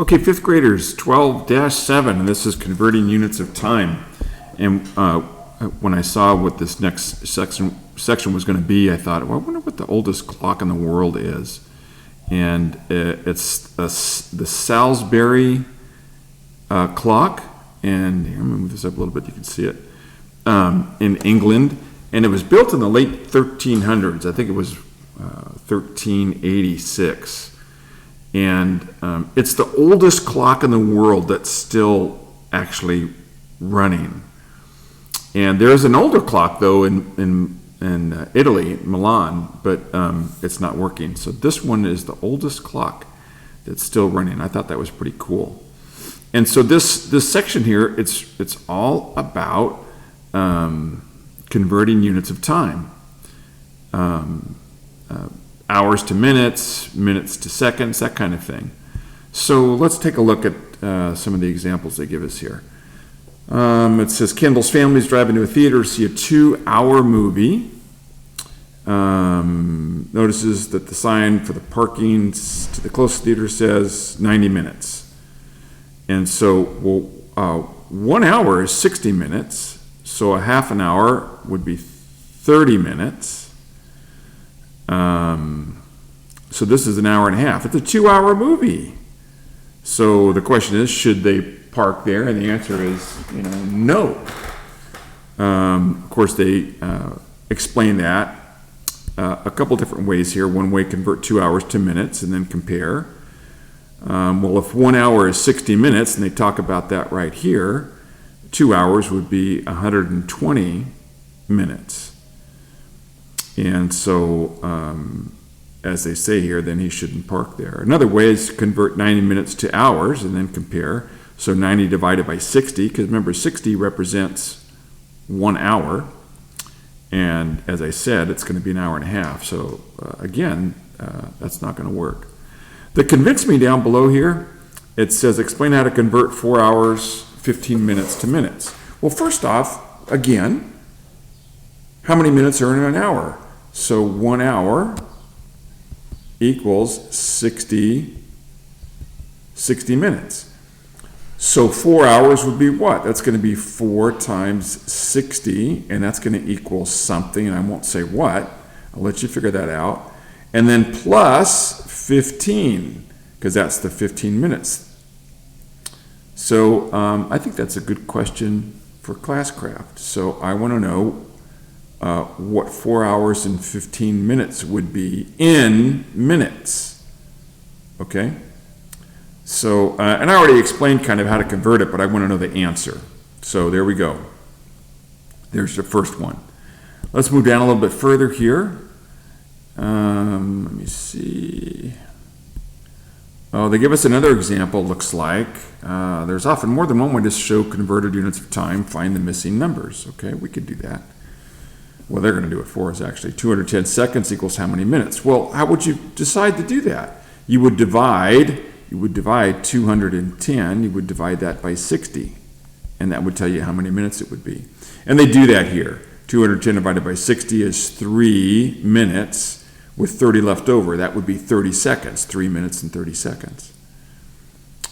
Okay, fifth graders, 12-7, and this is converting units of time. And when I saw what this next section was going to be, I thought, well, I wonder what the oldest clock in the world is. And it's the Salisbury clock, and here, I'm going to move this up a little bit, you can see it, in England. And it was built in the late 1300s. I think it was 1386. And it's the oldest clock in the world that's still actually running. And there's an older clock, though, in Italy, Milan, but it's not working. So this one is the oldest clock that's still running. I thought that was pretty cool. And so this section here, it's all about converting units of time. Hours to minutes, minutes to seconds, that kind of thing. So let's take a look at some of the examples they give us here. It says Kendall's family's driving to a theater to see a 2-hour movie. Notices that the sign for the parking to the closest theater says 90 minutes. And so, 1 hour is 60 minutes. So a half an hour would be 30 minutes. So this is an hour and a half. It's a 2-hour movie. So the question is, should they park there? And the answer is, no. Of course, they explain that a couple different ways here. One way, convert 2 hours to minutes and then compare. Well, if 1 hour is 60 minutes, and they talk about that right here, 2 hours would be 120 minutes. And so, as they say here, then he shouldn't park there. Another way is to convert 90 minutes to hours and then compare. So 90 divided by 60, because remember 60 represents 1 hour. And as I said, it's going to be an hour and a half. So again, that's not going to work. The convince me down below here, it says explain how to convert 4 hours, 15 minutes to minutes. Well, first off, again, how many minutes are in an hour? So 1 hour equals 60 minutes. So 4 hours would be what? That's going to be 4 times 60, and that's going to equal something, and I won't say what. I'll let you figure that out. And then plus 15, because that's the 15 minutes. So I think that's a good question for Classcraft. So I want to know what 4 hours and 15 minutes would be in minutes. Okay? So, and I already explained kind of how to convert it, but I want to know the answer. So there we go. There's the first one. Let's move down a little bit further here. Let me see. Oh, they give us another example, looks like. There's often more than one way to show converted units of time. Find the missing numbers. Okay, we could do that. Well, they're going to do it for us, actually. 210 seconds equals how many minutes? Well, how would you decide to do that? You would divide 210, you would divide that by 60, and that would tell you how many minutes it would be. And they do that here. 210 divided by 60 is 3 minutes with 30 left over. That would be 30 seconds, 3 minutes and 30 seconds.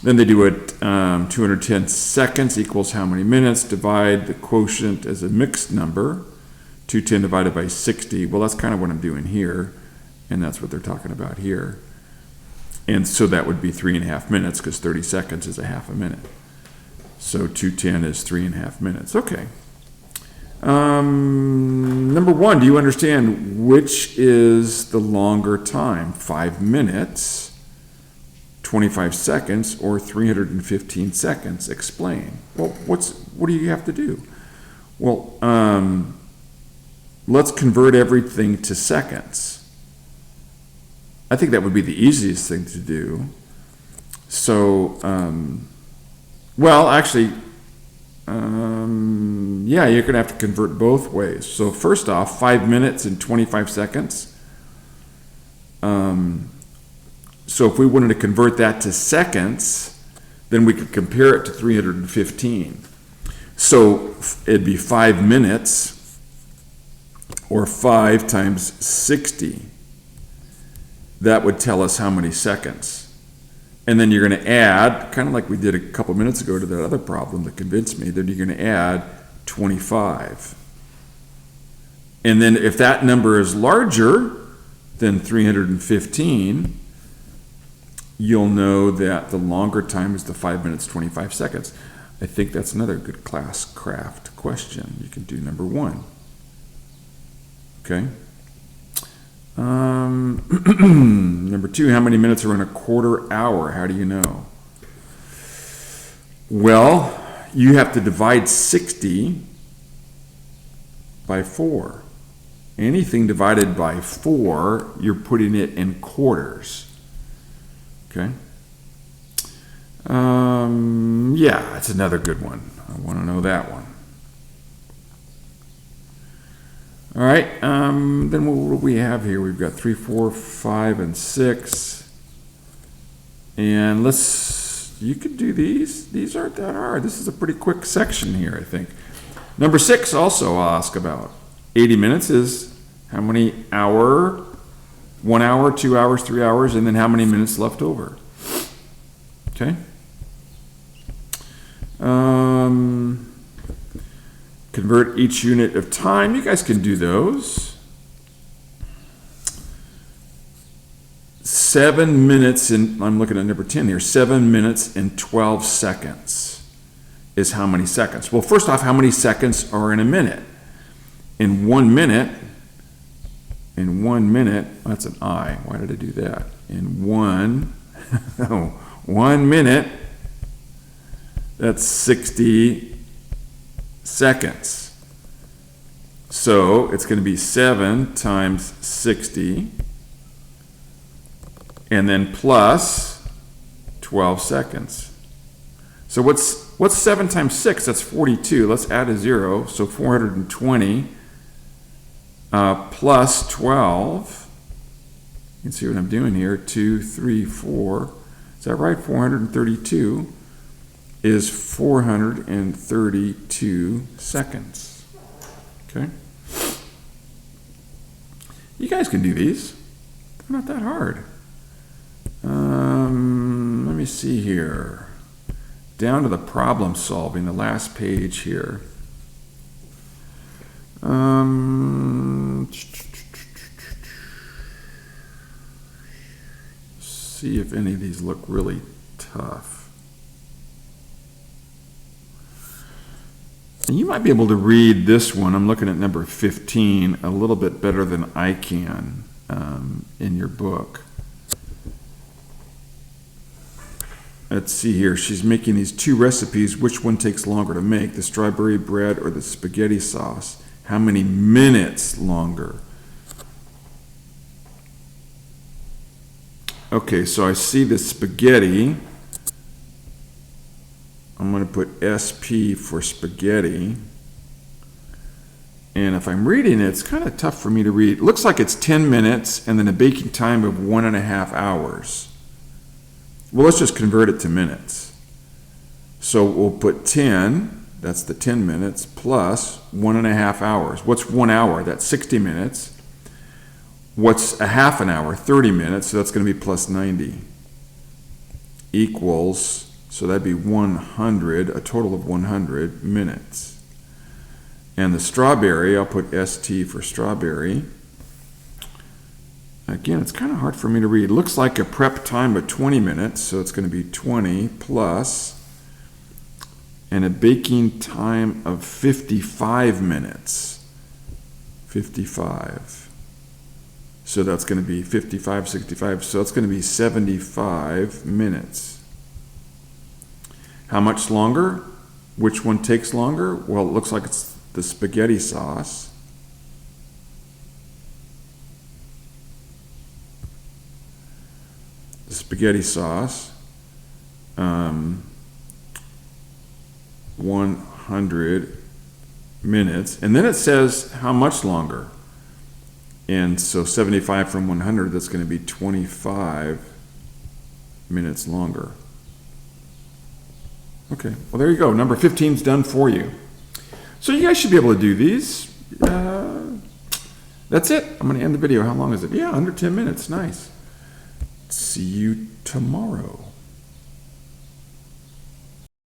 Then they do it, 210 seconds equals how many minutes? Divide the quotient as a mixed number. 210 divided by 60, well, that's kind of what I'm doing here, and that's what they're talking about here. And so that would be 3.5 minutes, because 30 seconds is a half a minute. So 210 is 3.5 minutes. Okay. Number one, do you understand which is the longer time? 5 minutes, 25 seconds, or 315 seconds? Explain. Well, what do you have to do? Well, let's convert everything to seconds. I think that would be the easiest thing to do. So, well, actually, yeah, you're going to have to convert both ways. So first off, 5 minutes and 25 seconds. So if we wanted to convert that to seconds, then we could compare it to 315. So it'd be 5 minutes, or 5 times 60. That would tell us how many seconds. And then you're going to add, kind of like we did a couple minutes ago to that other problem that convinced me, that you're going to add 25. And then if that number is larger than 315, you'll know that the longer time is the 5 minutes, 25 seconds. I think that's another good class craft question. You can do number 1. Okay. Number 2, how many minutes are in a quarter hour? How do you know? Well, you have to divide 60 by 4. Anything divided by 4, you're putting it in quarters. Okay. Yeah, it's another good one. I want to know that one. All right, then what do we have here? We've got 3, 4, 5, and 6. And you could do these. These aren't that hard. This is a pretty quick section here, I think. Number 6 also I'll ask about. 80 minutes is how many hour, 1 hour, 2 hours, 3 hours, and then how many minutes left over. Okay. Convert each unit of time. You guys can do those. 7 minutes in, I'm looking at number 10 here, 7 minutes and 12 seconds is how many seconds? Well, first off, how many seconds are in a minute? In 1 minute, that's an I. Why did I do that? In 1 minute, that's 60 seconds. So it's going to be 7 times 60 and then plus 12 seconds. So what's 7 times 6? That's 42. Let's add a 0. So 420 plus 12. You can see what I'm doing here. 2, 3, 4. Is that right? 432 is 432 seconds. Okay? You guys can do these. They're not that hard. Let me see here. Down to the problem solving, the last page here. See if any of these look really tough. And you might be able to read this one. I'm looking at number 15 a little bit better than I can in your book. Let's see here. She's making these 2 recipes. Which one takes longer to make? The strawberry bread or the spaghetti sauce? How many minutes longer? Okay, so I see the spaghetti. I'm going to put SP for spaghetti. And if I'm reading it, it's kind of tough for me to read. It looks like it's 10 minutes and then a baking time of 1.5 hours. Well, let's just convert it to minutes. So we'll put 10, that's the 10 minutes, plus 1.5 hours. What's 1 hour? That's 60 minutes. What's a half an hour? 30 minutes, so that's going to be plus 90. Equals, so that'd be 100, a total of 100 minutes. And the strawberry, I'll put ST for strawberry. Again, it's kind of hard for me to read. It looks like a prep time of 20 minutes, so it's going to be 20 plus, and a baking time of 55 minutes. 55. So that's going to be 55, 65, so it's going to be 75 minutes. How much longer? Which one takes longer? Well, it looks like it's the spaghetti sauce. The spaghetti sauce, 100 minutes, and then it says how much longer. And so 75 from 100, that's going to be 25 minutes longer. Okay, well there you go. Number 15 is done for you. So you guys should be able to do these. That's it. I'm going to end the video. How long is it? Yeah, under 10 minutes. Nice. See you tomorrow.